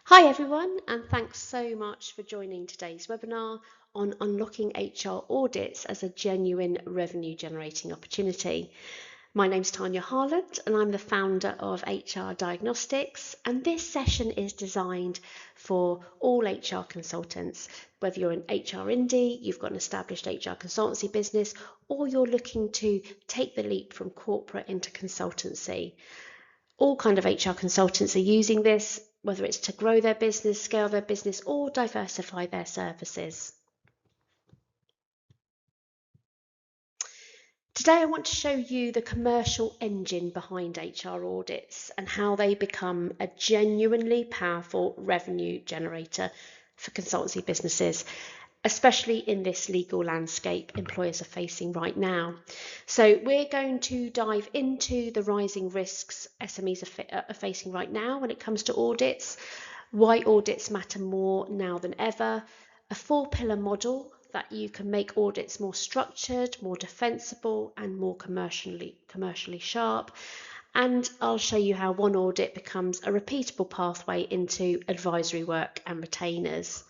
Hi everyone, and thanks so much for joining today's webinar on unlocking HR audits as a genuine revenue generating opportunity. My name's Tania and I'm the founder of HR Diagnostics, and this session is designed for all HR consultants, whether you're an HR indie, you've got an established HR consultancy business, or you're looking to take the leap from corporate into consultancy. All kind of HR consultants are using this, whether it's to grow their business, scale their business, or diversify their services. Today I want to show you the commercial engine behind HR audits and how they become a genuinely powerful revenue generator for consultancy businesses, especially in this legal landscape employers are facing right now. So we're going to dive into the rising risks SMEs are facing right now when it comes to audits, why audits matter more now than ever, a 4-pillar model that you can make audits more structured, more defensible, and more commercially sharp. And I'll show you how one audit becomes a repeatable pathway into advisory work and retainers.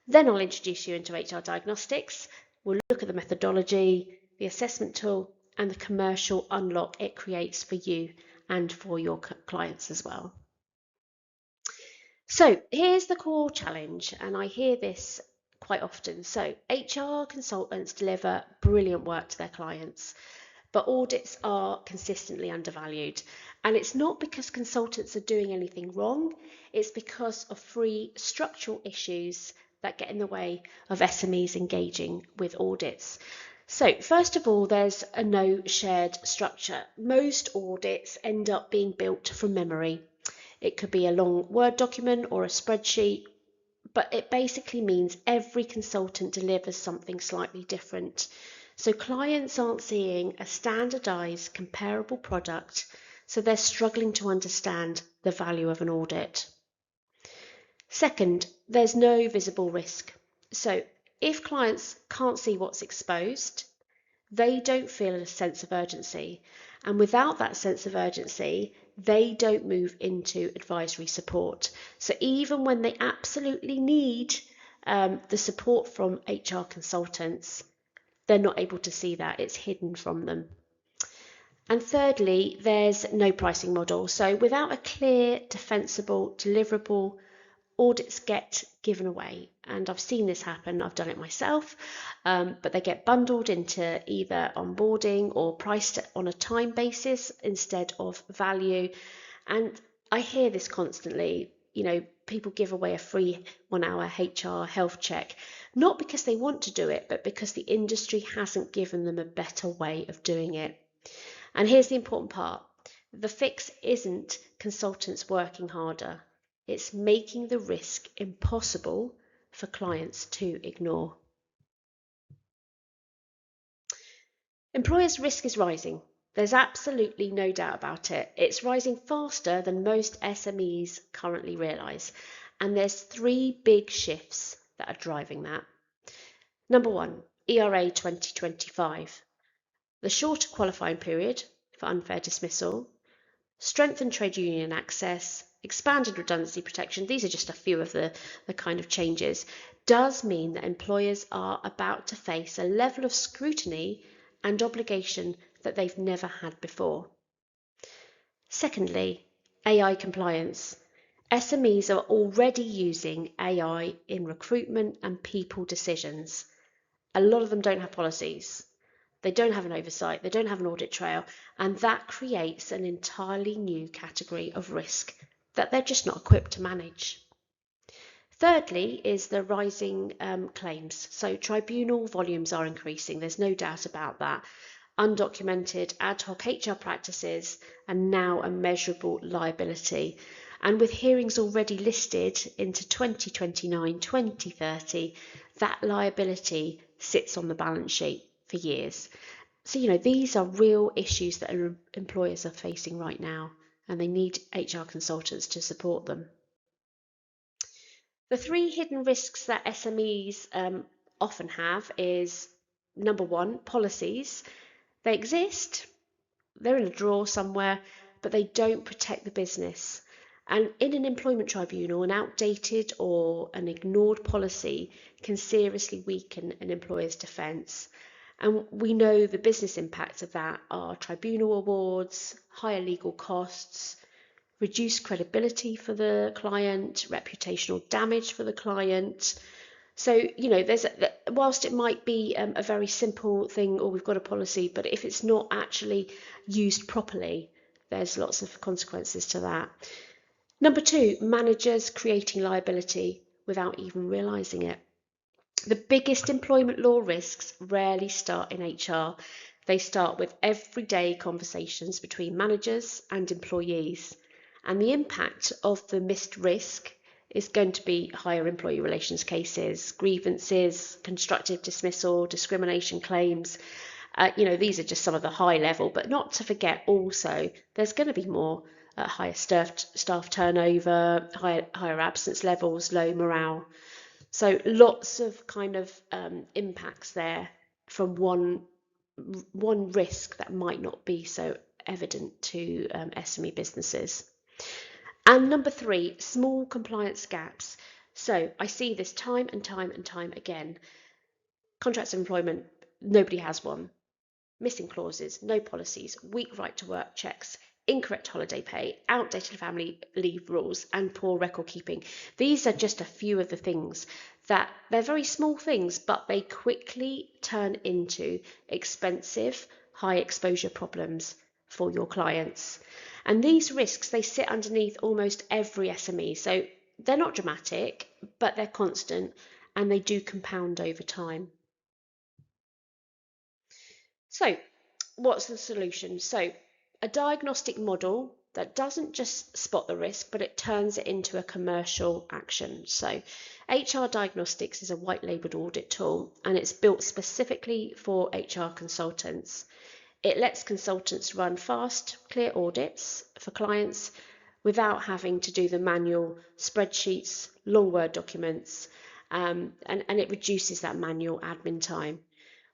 Then I'll introduce you into HR Diagnostics. We'll look at the methodology, the assessment tool, and the commercial unlock it creates for you and for your clients as well. So here's the core challenge, and I hear this quite often. So HR consultants deliver brilliant work to their clients, but audits are consistently undervalued. And it's not because consultants are doing anything wrong, it's because of 3 structural issues that get in the way of SMEs engaging with audits. So first of all, there's a no shared structure. Most audits end up being built from memory. It could be a long Word document or a spreadsheet, but it basically means every consultant delivers something slightly different. So clients aren't seeing a standardized, comparable product, so they're struggling to understand the value of an audit. Second, there's no visible risk. So if clients can't see what's exposed, they don't feel a sense of urgency. And without that sense of urgency, they don't move into advisory support. So even when they absolutely need the support from HR consultants, they're not able to see that. It's hidden from them. And thirdly, there's no pricing model. So without a clear, defensible, deliverable, audits get given away. And I've seen this happen. I've done it myself, but they get bundled into either onboarding or priced on a time basis instead of value. And I hear this constantly. People give away a free 1-hour HR health check, not because they want to do it, but because the industry hasn't given them a better way of doing it. And here's the important part. The fix isn't consultants working harder. It's making the risk impossible for clients to ignore. Employers' risk is rising. There's absolutely no doubt about it. It's rising faster than most SMEs currently realise. And there's 3 big shifts that are driving that. Number 1, ERA 2025. The shorter qualifying period for unfair dismissal, strengthened trade union access, expanded redundancy protection, these are just a few of the kind of changes, does mean that employers are about to face a level of scrutiny and obligation that they've never had before. Secondly, AI compliance. SMEs are already using AI in recruitment and people decisions. A lot of them don't have policies. They don't have an oversight, they don't have an audit trail, and that creates an entirely new category of risk that they're just not equipped to manage. Thirdly is the rising claims. So tribunal volumes are increasing, there's no doubt about that. Undocumented ad hoc HR practices and now a measurable liability. And with hearings already listed into 2029, 2030, that liability sits on the balance sheet for years. So, these are real issues that employers are facing right now, and they need HR consultants to support them. The 3 hidden risks that SMEs often have is, number 1, policies. They exist, they're in a drawer somewhere, but they don't protect the business. And in an employment tribunal, an outdated or an ignored policy can seriously weaken an employer's defence. And we know the business impacts of that are tribunal awards, higher legal costs, reduced credibility for the client, reputational damage for the client. So, whilst it might be a very simple thing, or we've got a policy, but if it's not actually used properly, there's lots of consequences to that. Number two, managers creating liability without even realising it. The biggest employment law risks rarely start in HR. They start with everyday conversations between managers and employees. And the impact of the missed risk is going to be higher employee relations cases, grievances, constructive dismissal, discrimination claims. These are just some of the high level, but not to forget also there's going to be more higher staff turnover, higher absence levels, low morale. So lots of kind of impacts there from one risk that might not be so evident to SME businesses. And number three, small compliance gaps. So I see this time and time and time again. Contracts of employment, nobody has one. Missing clauses, no policies, weak right to work checks, incorrect holiday pay, outdated family leave rules, and poor record keeping. These are just a few of the things that they're very small things, but they quickly turn into expensive, high exposure problems for your clients. And these risks, they sit underneath almost every SME. So they're not dramatic, but they're constant and they do compound over time. So what's the solution? So a diagnostic model that doesn't just spot the risk, but it turns it into a commercial action. So HR Diagnostics is a white labeled audit tool, and it's built specifically for HR consultants. It lets consultants run fast, clear audits for clients without having to do the manual spreadsheets, long Word documents, and it reduces that manual admin time.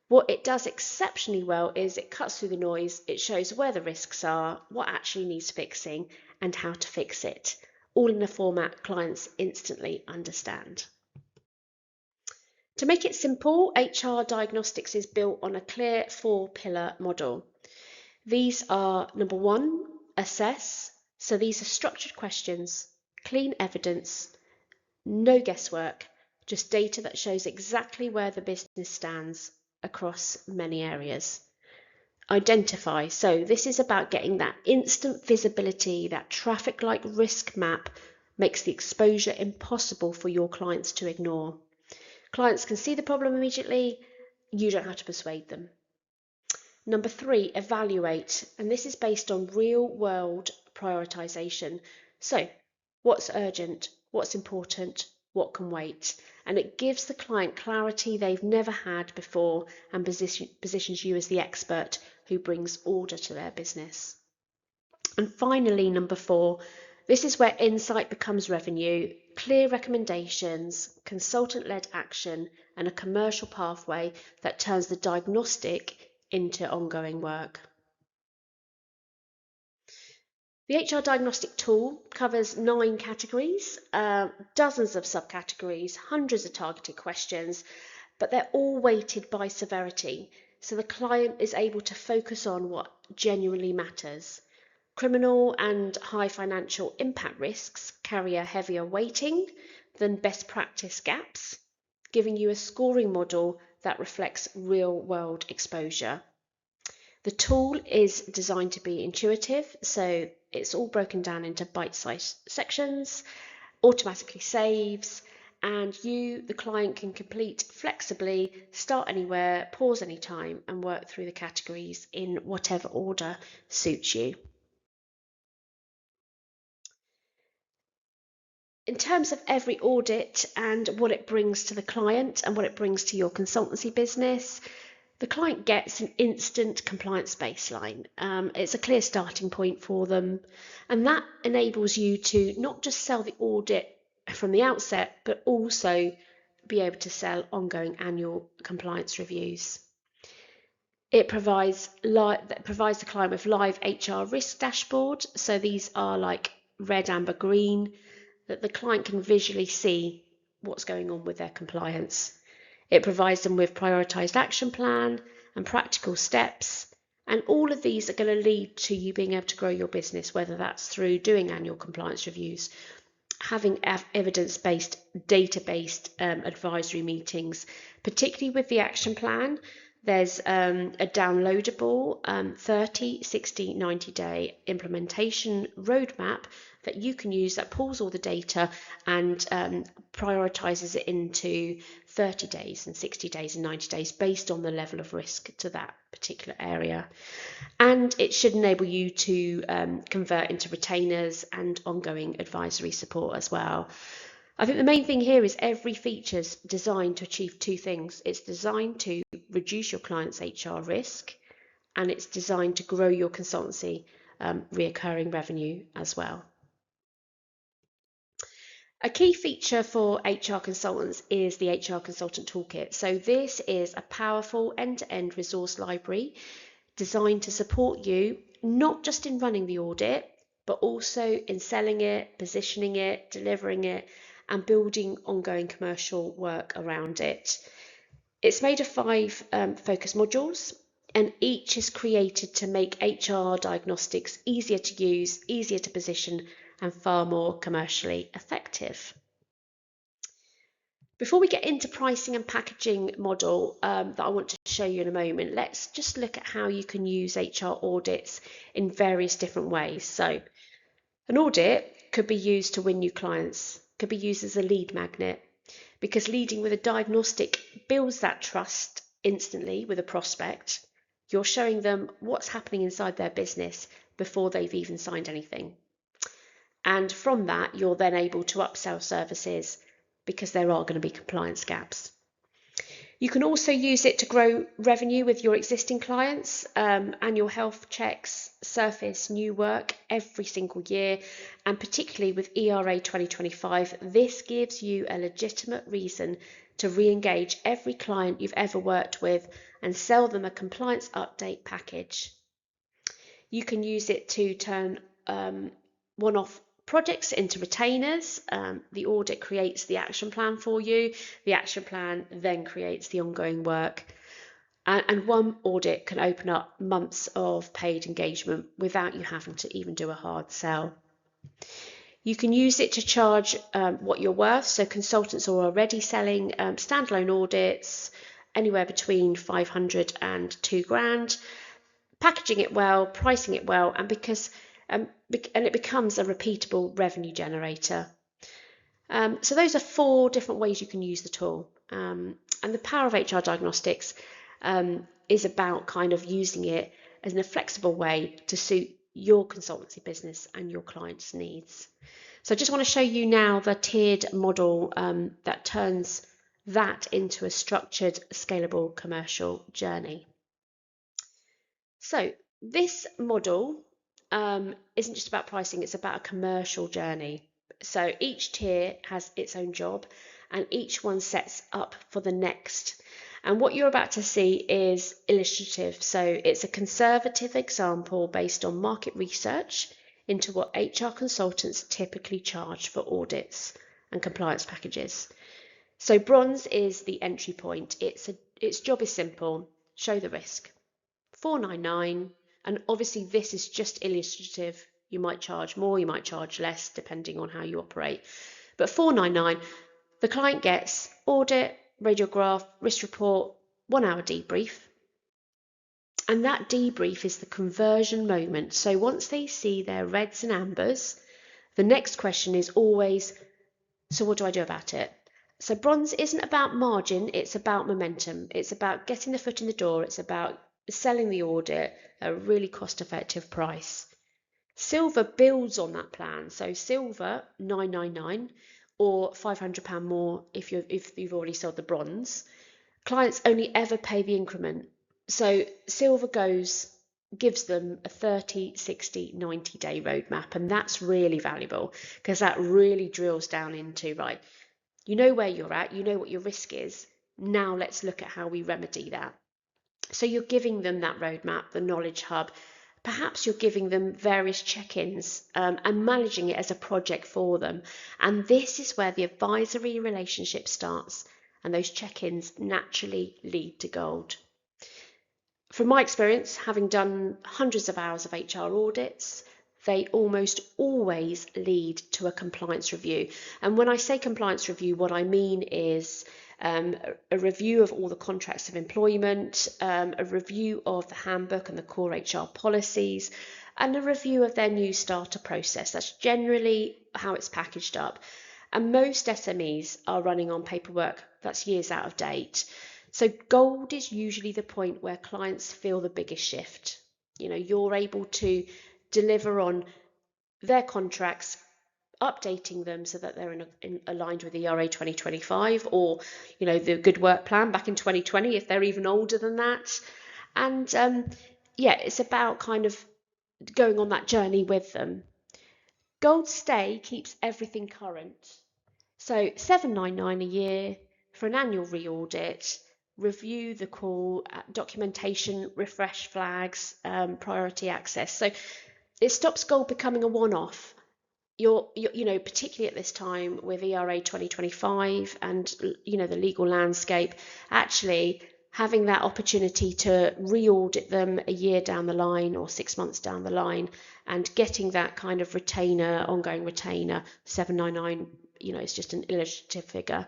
What it does exceptionally well is it cuts through the noise, it shows where the risks are, what actually needs fixing, and how to fix it, all in a format clients instantly understand. To make it simple, HR Diagnostics is built on a clear 4-pillar model. These are, number one, assess. So these are structured questions, clean evidence, no guesswork, just data that shows exactly where the business stands across many areas. Identify. So this is about getting that instant visibility, that traffic light risk map makes the exposure impossible for your clients to ignore. Clients can see the problem immediately, you don't have to persuade them. Number three, evaluate, and this is based on real world prioritization. So what's urgent, what's important, what can wait? And it gives the client clarity they've never had before and positions you as the expert who brings order to their business. And finally, number four, this is where insight becomes revenue, clear recommendations, consultant-led action, and a commercial pathway that turns the diagnostic into ongoing work. The HR diagnostic tool covers 9 categories, dozens of subcategories, hundreds of targeted questions, but they're all weighted by severity, so the client is able to focus on what genuinely matters. Criminal and high financial impact risks carry a heavier weighting than best practice gaps, giving you a scoring model that reflects real-world exposure. The tool is designed to be intuitive, so it's all broken down into bite-sized sections, automatically saves, and you, the client, can complete flexibly, start anywhere, pause anytime, and work through the categories in whatever order suits you. In terms of every audit and what it brings to the client and what it brings to your consultancy business, the client gets an instant compliance baseline. It's a clear starting point for them, and that enables you to not just sell the audit from the outset, but also be able to sell ongoing annual compliance reviews. It provides the client with live HR risk dashboard. So these are like red, amber, green, that the client can visually see what's going on with their compliance. It provides them with prioritised action plan and practical steps. And all of these are going to lead to you being able to grow your business, whether that's through doing annual compliance reviews, having evidence-based, data-based advisory meetings, particularly with the action plan. There's a downloadable 30, 60, 90-day implementation roadmap that you can use that pulls all the data and prioritises it into 30 days and 60 days and 90 days based on the level of risk to that particular area. And it should enable you to convert into retainers and ongoing advisory support as well. I think the main thing here is every feature is designed to achieve two things. It's designed to reduce your client's HR risk, and it's designed to grow your consultancy reoccurring revenue as well. A key feature for HR consultants is the HR Consultant Toolkit. So this is a powerful end-to-end resource library designed to support you, not just in running the audit, but also in selling it, positioning it, delivering it, and building ongoing commercial work around it. It's made of 5 focus modules, and each is created to make HR diagnostics easier to use, easier to position, and far more commercially effective. Before we get into pricing and packaging model that I want to show you in a moment, let's just look at how you can use HR audits in various different ways. So an audit could be used to win new clients, could be used as a lead magnet, because leading with a diagnostic builds that trust instantly with a prospect. You're showing them what's happening inside their business before they've even signed anything. And from that, you're then able to upsell services because there are going to be compliance gaps. You can also use it to grow revenue with your existing clients. Annual health checks surface new work every single year, and particularly with ERA 2025, this gives you a legitimate reason to re-engage every client you've ever worked with and sell them a compliance update package. You can use it to turn one-off projects into retainers. The audit creates the action plan for you. The action plan then creates the ongoing work. And one audit can open up months of paid engagement without you having to even do a hard sell. You can use it to charge what you're worth. So consultants are already selling standalone audits anywhere between 500 and 2 grand, packaging it well, pricing it well, and it becomes a repeatable revenue generator. So those are 4 different ways you can use the tool. And the power of HR Diagnostics is about kind of using it in a flexible way to suit your consultancy business and your clients' needs. So I just want to show you now the tiered model that turns that into a structured, scalable commercial journey. So this model isn't just about pricing, it's about a commercial journey. So each tier has its own job and each one sets up for the next. And what you're about to see is illustrative. So it's a conservative example based on market research into what HR consultants typically charge for audits and compliance packages. So bronze is the entry point. Its job is simple, show the risk. $499, and obviously this is just illustrative. You might charge more, you might charge less, depending on how you operate. But $499, the client gets audit, radiograph, risk report, 1 hour debrief. And that debrief is the conversion moment. So once they see their reds and ambers, the next question is always, so what do I do about it? So bronze isn't about margin, it's about momentum. It's about getting the foot in the door. It's about selling the audit at a really cost-effective price. Silver builds on that plan. So silver, $999, or £500 more if you've already sold the bronze. Clients only ever pay the increment. So silver gives them a 30, 60, 90-day roadmap, and that's really valuable because that really drills down into, right, you know where you're at, you know what your risk is. Now let's look at how we remedy that. So you're giving them that roadmap, the knowledge hub, Perhaps you're giving them various check-ins and managing it as a project for them. And this is where the advisory relationship starts, and those check-ins naturally lead to gold. From my experience, having done hundreds of hours of HR audits, they almost always lead to a compliance review. And when I say compliance review, what I mean is a review of all the contracts of employment, a review of the handbook and the core HR policies, and a review of their new starter process. That's generally how it's packaged up. And most SMEs are running on paperwork that's years out of date. So gold is usually the point where clients feel the biggest shift. You're able to deliver on their contracts, updating them so that they're aligned with ERA 2025 or, the Good Work Plan back in 2020, if they're even older than that. And it's about kind of going on that journey with them. Gold Stay keeps everything current. So $799 a year for an annual re-audit, review the call, documentation, refresh flags, priority access. So it stops gold becoming a one-off. You're particularly at this time with ERA 2025 and the legal landscape, actually having that opportunity to re-audit them a year down the line or 6 months down the line, and getting that kind of ongoing retainer, 799, it's just an illustrative figure,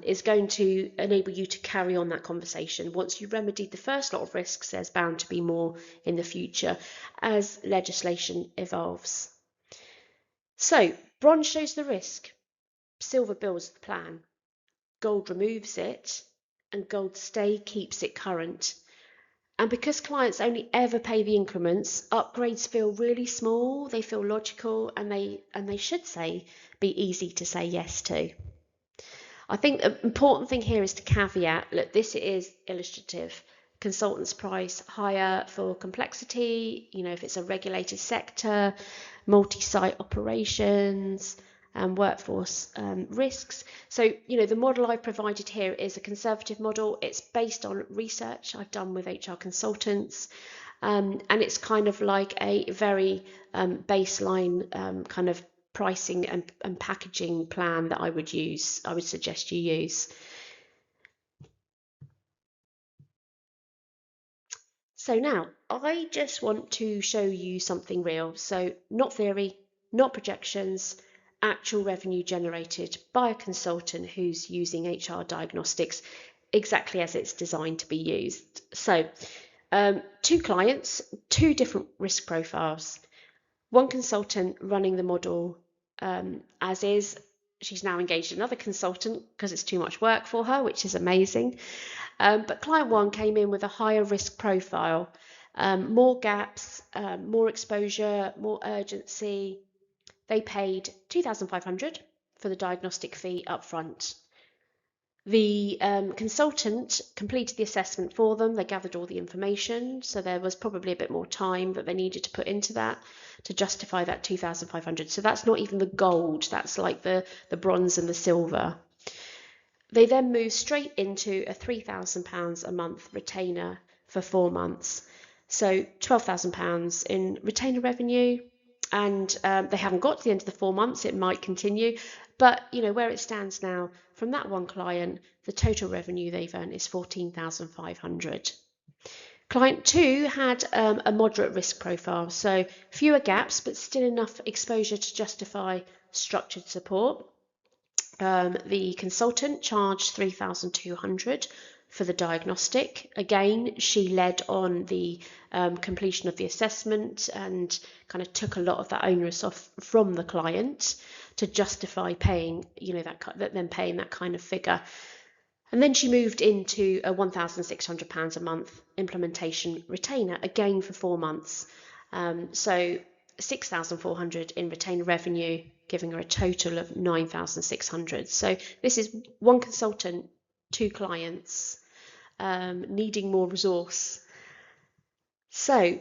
is going to enable you to carry on that conversation. Once you've remedied the first lot of risks, there's bound to be more in the future as legislation evolves. So bronze shows the risk, silver builds the plan, gold removes it, and gold stay keeps it current. And because clients only ever pay the increments, upgrades feel really small, they feel logical, and they should be easy to say yes to. I think the important thing here is to caveat, look, this is illustrative. Consultants price higher for complexity, if it's a regulated sector, multi-site operations, and workforce risks. So, the model I've provided here is a conservative model. It's based on research I've done with HR consultants, and it's kind of like a very baseline kind of pricing and packaging plan that I would suggest you use. So now I just want to show you something real. So not theory, not projections, actual revenue generated by a consultant who's using HR Diagnostics exactly as it's designed to be used. So 2 clients, 2 different risk profiles. One consultant running the model as is. She's now engaged another consultant because it's too much work for her, which is amazing. But client 1 came in with a higher risk profile, more gaps, more exposure, more urgency. They paid $2,500 for the diagnostic fee upfront. The consultant completed the assessment for them. They gathered all the information, so there was probably a bit more time that they needed to put into that to justify that $2,500. So that's not even the gold, that's like the bronze and the silver. They then moved straight into a £3,000 a month retainer for 4 months. So £12,000 in retainer revenue, and they haven't got to the end of the 4 months. It might continue, but where it stands now, from that one client, the total revenue they've earned is $14,500. Client 2 had a moderate risk profile, so fewer gaps, but still enough exposure to justify structured support. The consultant charged $3,200 for the diagnostic. Again, she led on the completion of the assessment and kind of took a lot of that onus off from the client to justify paying, paying that kind of figure. And then she moved into a £1,600 a month implementation retainer, again for 4 months. So $6,400 in retainer revenue, giving her a total of $9,600. So this is one consultant, 2 clients, needing more resource. So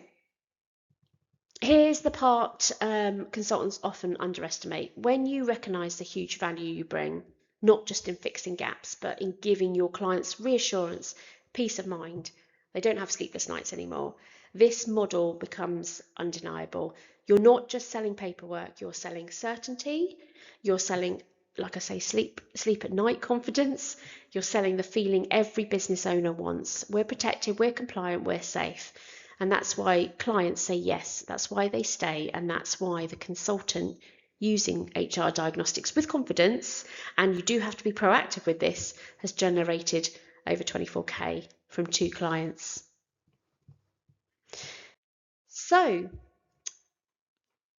here's the part consultants often underestimate. When you recognise the huge value you bring, not just in fixing gaps, but in giving your clients reassurance, peace of mind, they don't have sleepless nights anymore. this model becomes undeniable. You're not just selling paperwork, you're selling certainty, you're selling, like I say, sleep at night confidence, you're selling the feeling every business owner wants. We're protected, we're compliant, we're safe. And that's why clients say yes, that's why they stay, and that's why the consultant using HR Diagnostics with confidence, and you do have to be proactive with this, has generated over 24k from 2 clients. So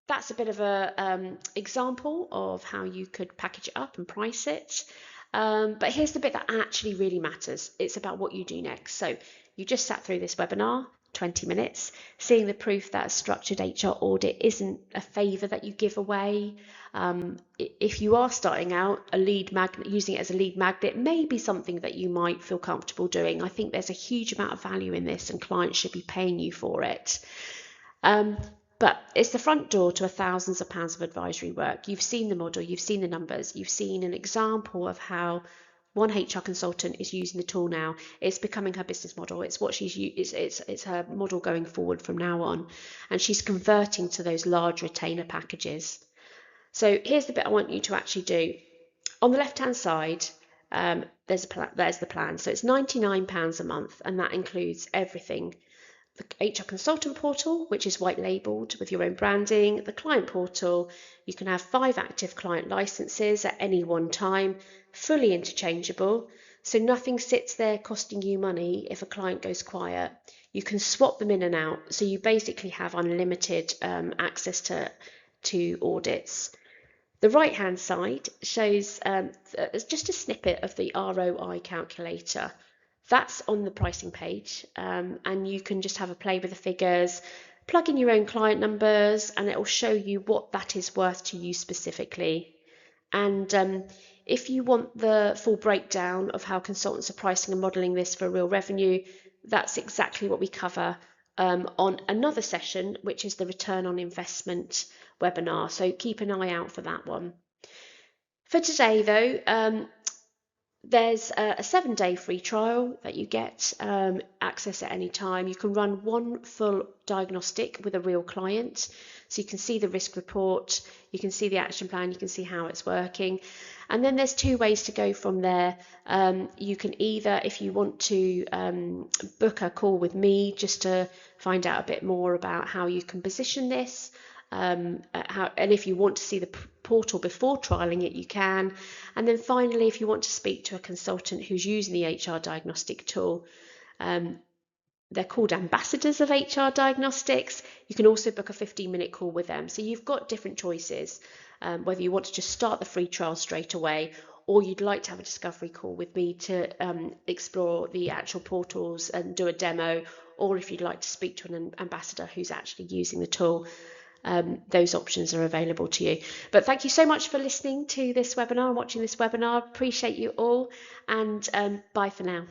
that's a bit of a example of how you could package it up and price it. But here's the bit that actually really matters. It's about what you do next. So you just sat through this webinar, 20 minutes, seeing the proof that a structured HR audit isn't a favour that you give away. If you are starting out, a lead magnet, using it as a lead magnet may be something that you might feel comfortable doing. I think there's a huge amount of value in this and clients should be paying you for it. But it's the front door to thousands of pounds of advisory work. You've seen the model, you've seen the numbers, you've seen an example of how one HR consultant is using the tool now. It's becoming her business model. It's what she's it's her model going forward from now on, and she's converting to those large retainer packages. So here's the bit I want you to actually do. On the left-hand side, there's the plan. So it's £99 a month, and that includes everything. The HR consultant portal, which is white labeled with your own branding, the client portal. You can have 5 active client licenses at any one time, fully interchangeable, so nothing sits there costing you money if a client goes quiet. You can swap them in and out, so you basically have unlimited access to audits. The right hand side shows just a snippet of the ROI calculator. That's on the pricing page, and you can just have a play with the figures, plug in your own client numbers, and it will show you what that is worth to you specifically. And if you want the full breakdown of how consultants are pricing and modelling this for real revenue, that's exactly what we cover on another session, which is the return on investment webinar. So keep an eye out for that one. For today, though, there's a 7-day free trial that you get access at any time. You can run one full diagnostic with a real client. So you can see the risk report, you can see the action plan, you can see how it's working. And then there's 2 ways to go from there. You can either, if you want to book a call with me just to find out a bit more about how you can position this, and if you want to see the portal before trialing it, you can. And then finally, if you want to speak to a consultant who's using the HR diagnostic tool, they're called ambassadors of HR Diagnostics. You can also book a 15-minute call with them. So you've got different choices, whether you want to just start the free trial straight away, or you'd like to have a discovery call with me to explore the actual portals and do a demo, or if you'd like to speak to an ambassador who's actually using the tool. Those options are available to you. But thank you so much for listening to this webinar and watching this webinar. Appreciate you all, and bye for now.